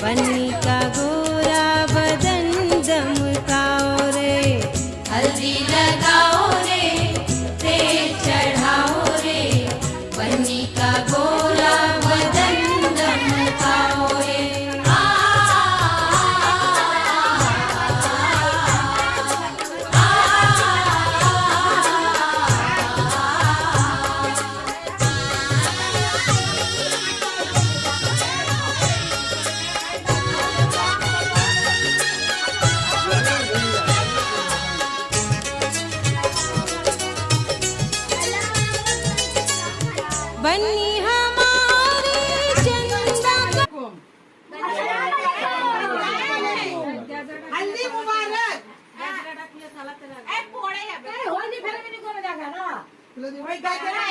बन्नी का गोरा बदन दमकाओ रे, हल्दी लगाओ रे, तेल चढ़ाओ रे, बन्नी का गोरा बदन दमकाओ रे। बन्नी हमारी चंदा हल्दी मुबारक होली फेरे में नहीं कोने जागा ना ওই গাজরা